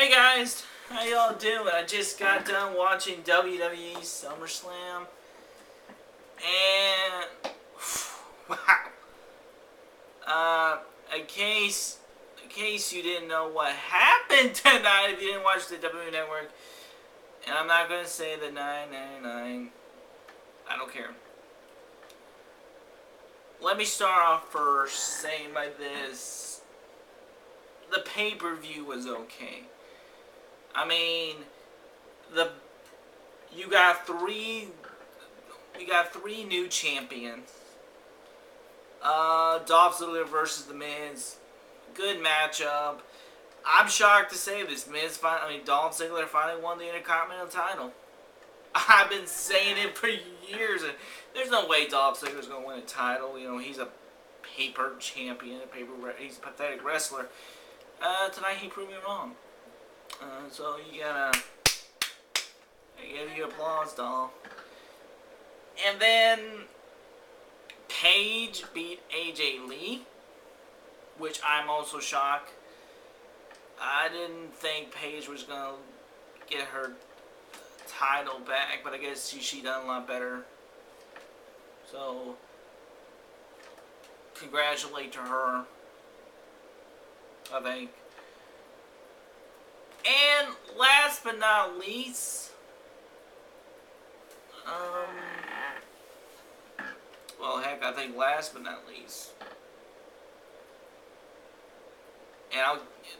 Hey guys, how y'all doing? I just got done watching WWE SummerSlam, and wow. In case you didn't know what happened tonight, if you didn't watch the WWE Network, and I'm not gonna say the 999. I don't care. Let me start off first saying by this: the pay-per-view was okay. I mean, you got three new champions. Dolph Ziggler versus The Miz, good matchup. I'm shocked to say this. Dolph Ziggler finally won the Intercontinental title. I've been saying it for years, and there's no way Dolph Ziggler's gonna win a title. You know, he's a paper champion, he's a pathetic wrestler. Tonight he proved me wrong. So I give you applause, Dolph. And then Paige beat AJ Lee, which I'm also shocked. I didn't think Paige was gonna get her title back, but I guess she done a lot better. So congratulate to her, I think. And last but not least, well, heck, I think last but not least,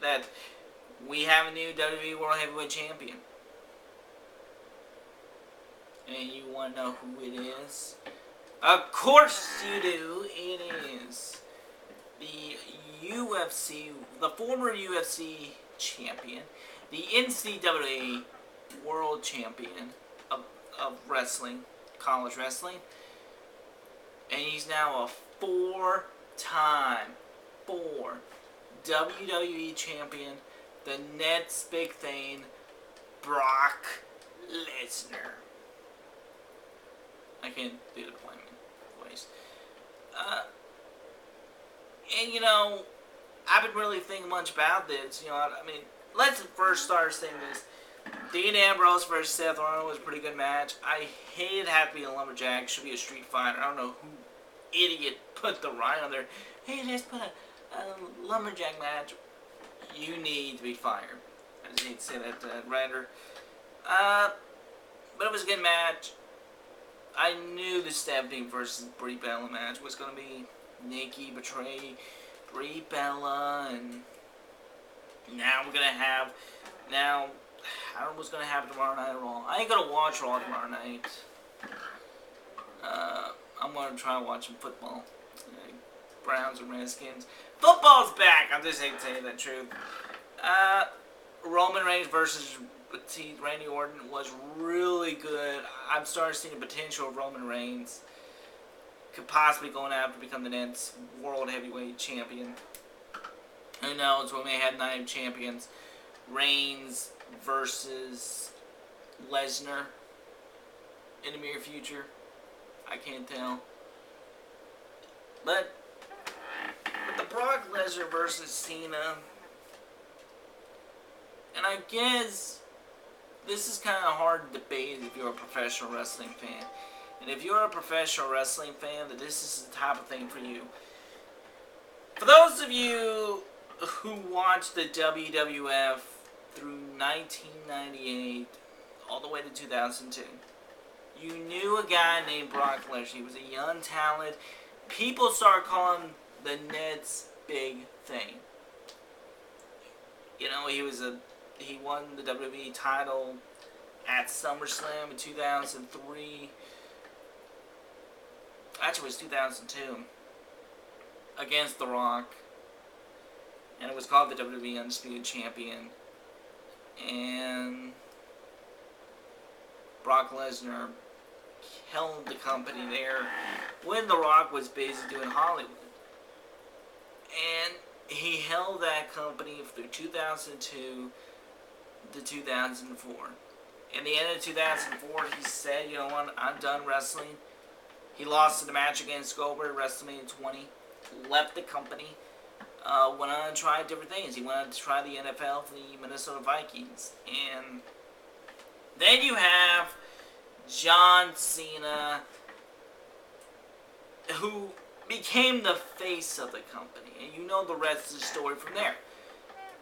that we have a new WWE World Heavyweight Champion. And you want to know who it is? Of course you do. It is the former UFC champion, the NCAA World Champion of wrestling, college wrestling, and he's now a four-time WWE champion, the next big thing, Brock Lesnar. I can't do the plain voice. And you know, I've been really thinking much about this. You know, I mean, let's first start saying this. Dean Ambrose versus Seth Rollins was a pretty good match. I hate it had to be a lumberjack. It should be a street fighter. I don't know who idiot put the right on there. Hey, let's put a lumberjack match. You need to be fired. I just need to say that to Ryder. But it was a good match. I knew the Stephanie versus Brie Bella match was going to be Nikki betray Brie Bella, and now we're going to have, I don't know what's going to happen tomorrow night at Raw. I ain't going to watch Raw tomorrow night. I'm going to try watching football. Browns and Redskins. Football's back! I just hate to say that truth. Roman Reigns versus Randy Orton was really good. I'm starting to see the potential of Roman Reigns. Could possibly going out to become the next World Heavyweight Champion. Who knows? We may have 9 champions. Reigns versus Lesnar in the near future. I can't tell. But the Brock Lesnar versus Cena, and I guess this is kind of hard to debate if you're a professional wrestling fan. And if you're a professional wrestling fan, that this is the type of thing for you. For those of you who watched the WWF through 1998 all the way to 2002, you knew a guy named Brock Lesnar. He was a young talent. People started calling him the next big thing. You know, he won the WWE title at SummerSlam in 2003. Actually, it was 2002 against The Rock, and it was called the WWE Undisputed Champion. And Brock Lesnar held the company there when The Rock was busy doing Hollywood. And he held that company through 2002 to 2004. In the end of 2004, he said, you know what, I'm done wrestling. He lost in the match against Goldberg at WrestleMania 20. Left the company. went on and tried different things. He went on to try the NFL for the Minnesota Vikings. And then you have John Cena, who became the face of the company. And you know the rest of the story from there.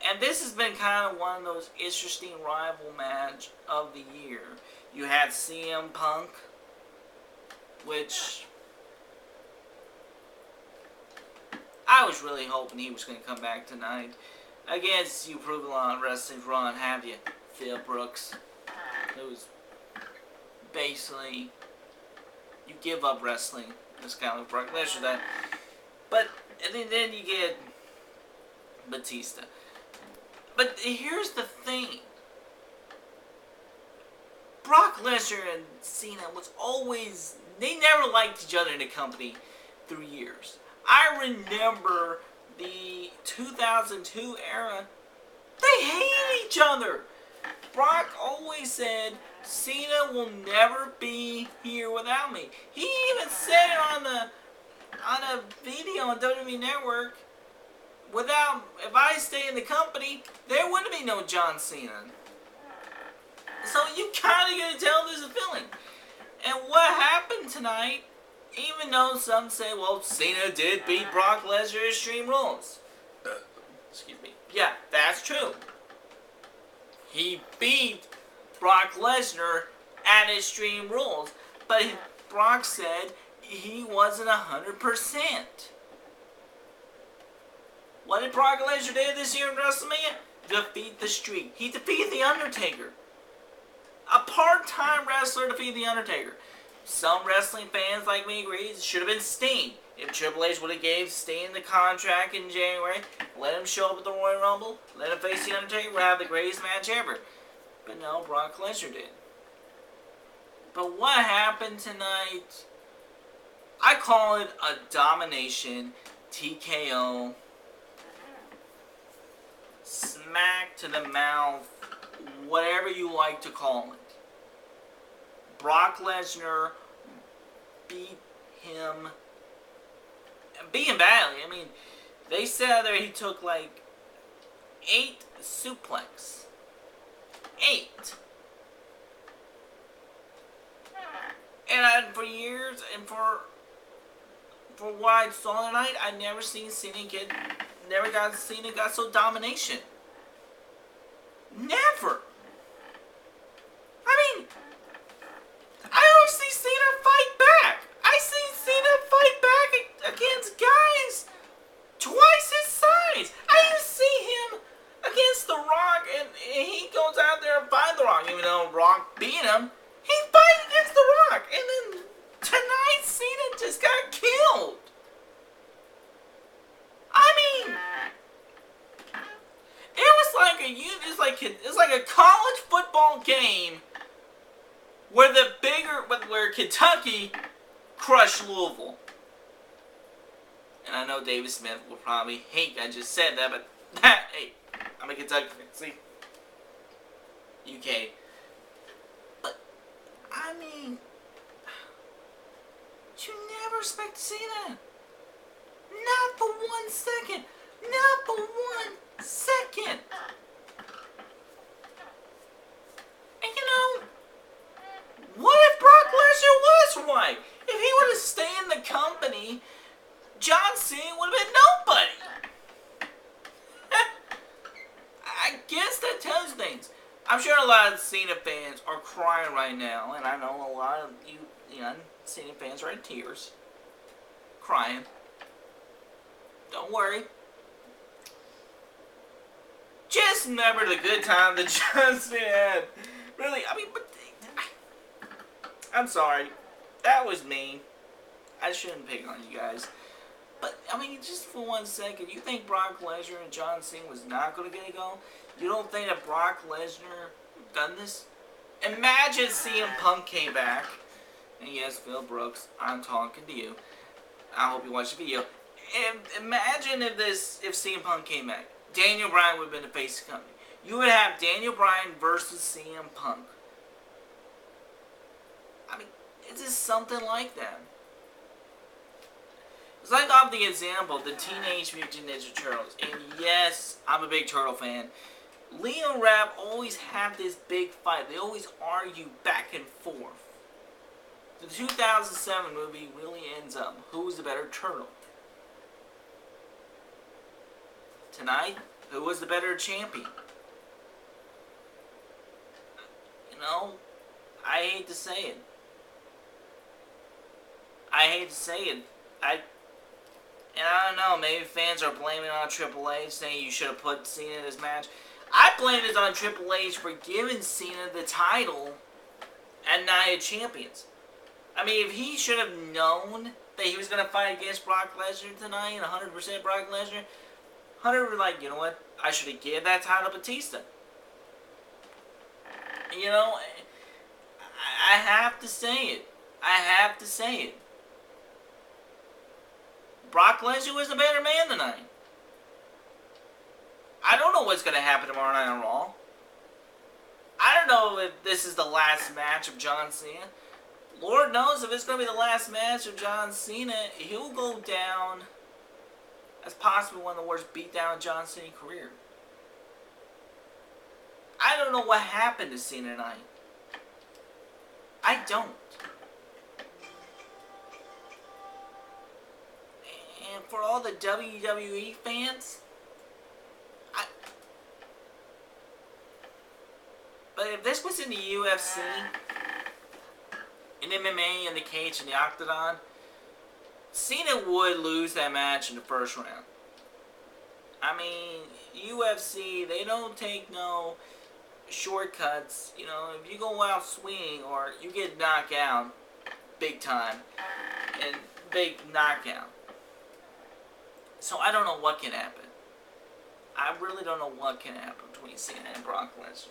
And this has been kind of one of those interesting rival match of the year. You had CM Punk, which I was really hoping he was going to come back tonight. I guess you proved a lot on Wrestling's Run, have you, Phil Brooks? It was basically, you give up wrestling. It's kind of like Brock Lesnar that. But and then you get Batista. But here's the thing. Brock Lesnar and Cena was always, they never liked each other in the company through years. I remember the 2002 era, they hated each other. Brock always said, Cena will never be here without me. He even said it on a video on WWE Network, if I stay in the company, there wouldn't be no John Cena. So you kind of get to tell there's a feeling. And what happened tonight, even though some say, well, Cena did beat Brock Lesnar at Extreme Rules. Excuse me. Yeah, that's true. He beat Brock Lesnar at Extreme Rules. But Brock said he wasn't 100%. What did Brock Lesnar do this year in WrestleMania? Defeat the Streak. He defeated The Undertaker. A part-time wrestler defeated The Undertaker. Some wrestling fans like me agree it should have been Sting. If Triple H would have gave Sting the contract in January, let him show up at the Royal Rumble, let him face The Undertaker, we'd have the greatest match ever. But no, Brock Lesnar did. But what happened tonight? I call it a domination, TKO, smack to the mouth, whatever you like to call it. Brock Lesnar beat him badly. I mean, they said there he took like 8 suplex. 8. And for years, and for what I saw tonight, I never seen Cena got so domination. Never. I mean, I don't see Cena fight back. I see Cena fight back against guys twice his size. I didn't see him against The Rock, and he goes out there and fights The Rock, even though Rock beat him. He fights against The Rock, and then tonight Cena just got killed. I mean, it's like a college football game where Kentucky crushed Louisville. And I know David Smith will probably hate I just said that, but hey, I'm a Kentucky fan. See, UK. But I mean, you never expect to see that. Not for 1 second. Not for 1 second. And you know, what if Brock Lesnar was right? If he would have stayed in the company, John Cena would have been nobody. I guess that tells things. I'm sure a lot of Cena fans are crying right now, and I know a lot of you Cena fans are in tears, crying. Don't worry. Just remember the good time that John Cena had. Really, I mean, but I'm sorry. That was me. I shouldn't pick on you guys. But, I mean, just for 1 second, you think Brock Lesnar and John Cena was not going to get it going? You don't think that Brock Lesnar done this? Imagine CM Punk came back. And yes, Phil Brooks, I'm talking to you. I hope you watch the video. And imagine if CM Punk came back. Daniel Bryan would have been the face of the company. You would have Daniel Bryan versus CM Punk. I mean, it's just something like that. It's like off the example, the Teenage Mutant Ninja Turtles. And yes, I'm a big Turtle fan. Leo and Raph always have this big fight. They always argue back and forth. The 2007 movie really ends up, who's the better turtle? Tonight, who was the better champion? You know, I hate to say it. And I don't know, maybe fans are blaming it on Triple H, saying you should have put Cena in this match. I blame it on Triple H for giving Cena the title at Night of Champions. I mean, if he should have known that he was going to fight against Brock Lesnar tonight, 100% Brock Lesnar, 100 were like, you know what, I should have given that title to Batista. You know, I have to say it. Brock Lesnar was a better man tonight. I don't know what's going to happen tomorrow night on Raw. I don't know if this is the last match of John Cena. Lord knows if it's going to be the last match of John Cena, he'll go down as possibly one of the worst beatdown in John Cena's career. I don't know what happened to Cena tonight. I don't. And for all the WWE fans, but if this was in the UFC, in MMA, in the cage, in the octagon, Cena would lose that match in the first round. I mean, UFC, they don't take no shortcuts. You know, if you go out swinging or you get knocked out big time, and big knockout. So I don't know what can happen. I really don't know what can happen between Cena and Brock Lesnar.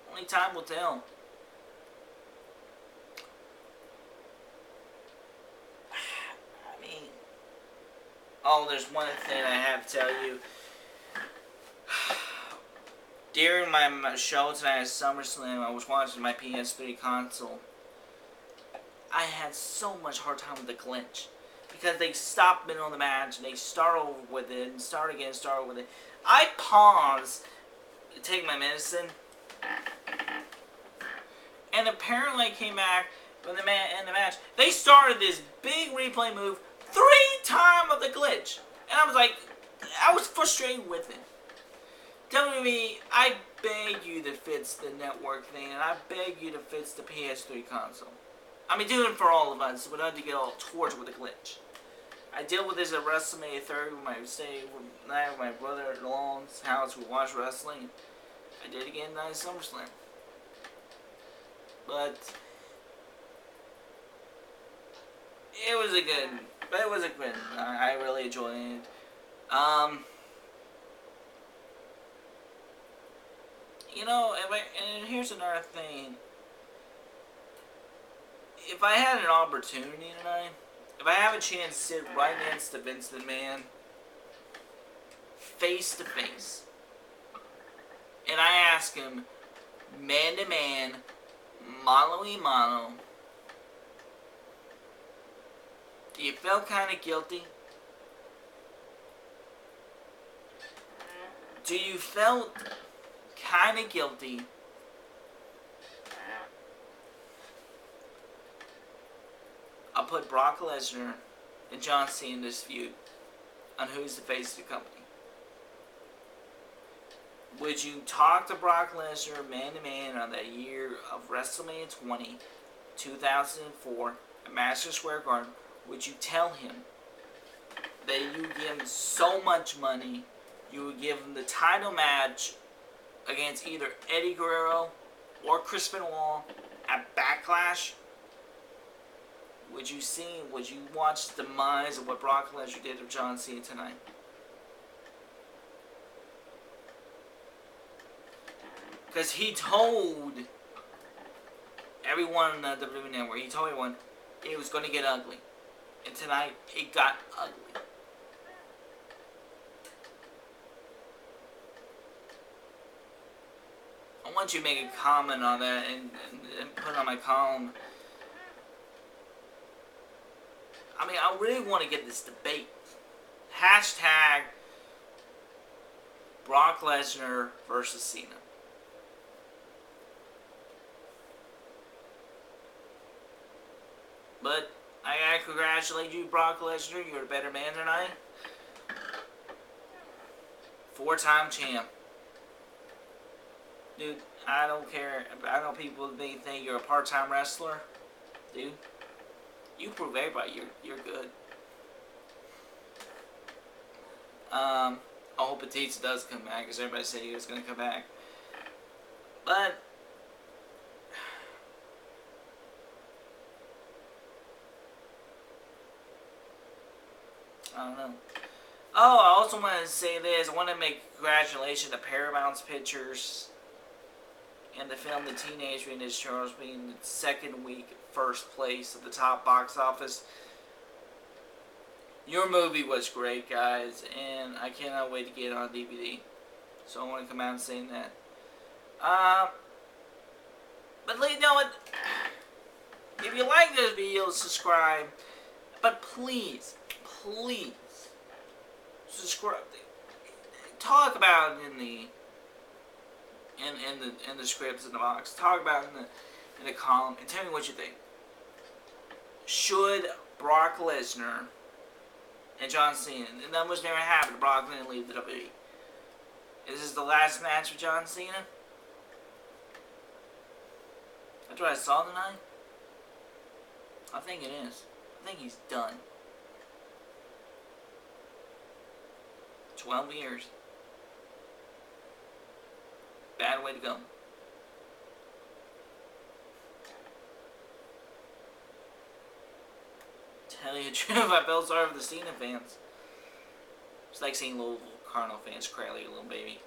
Only time will tell. I mean, oh, there's one thing I have to tell you. During my show tonight at SummerSlam, I was watching my PS3 console. I had so much hard time with the glitch. Because they stopped middle of the match, and they start over with it, and start again, start over with it. I paused to take my medicine. And apparently I came back from the match. They started this big replay move 3 times of the glitch. And I was like, I was frustrated with it. WWE, I beg you to fix the network thing, and I beg you to fix the PS3 console. I mean, do it for all of us. We don't have to get all tortured with a glitch. I dealt with this at WrestleMania 30 when I stayed with my brother-in-law's house. We watched wrestling. I did it again at SummerSlam. But it was a good. I really enjoyed it. You know, and here's another thing. If I had an opportunity tonight, if I have a chance to sit right next to Vince McMahon, face to face, and I ask him, man to man, mano a mano, do you feel kind of guilty? Do you feel kind of guilty I'll put Brock Lesnar and John Cena in this feud on who's the face of the company? Would you talk to Brock Lesnar man to man on that year of WrestleMania 20, 2004 at Madison Square Garden? Would you tell him that you would give him so much money, you would give him the title match against either Eddie Guerrero or Chris Benoit at Backlash? Would you watch the demise of what Brock Lesnar did to John Cena tonight? Because he told everyone on the WWE Network, he told everyone it was going to get ugly. And tonight, it got ugly. I want you to make a comment on that and put it on my column. I mean, I really want to get this debate. Hashtag Brock Lesnar versus Cena. But I gotta congratulate you, Brock Lesnar. You're a better man than I. 4-time champ. Dude, I don't care. I know people may think you're a part-time wrestler. Dude, you prove everybody you're good. I hope Batista does come back, because everybody said he was going to come back. But I don't know. Oh, I also want to say this. I want to make congratulations to Paramount's Pictures and the film The Teenage Mutant Ninja Turtles being the second week, first place at the top box office. Your movie was great, guys, and I cannot wait to get it on DVD. So I want to come out and say that. But you know what? If you like this video, subscribe. But please, please, subscribe. Talk about it in the scripts in the box. Talk about it in the column, and tell me what you think. Should Brock Lesnar and John Cena, and that was never happened, Brock didn't leave the WWE. Is this the last match with John Cena? That's what I saw tonight. I think it is. I think he's done. 12 years. Bad way to go. Tell you the truth, I felt sorry for the Cena fans. It's like seeing little Cardinal fans cry like a little baby.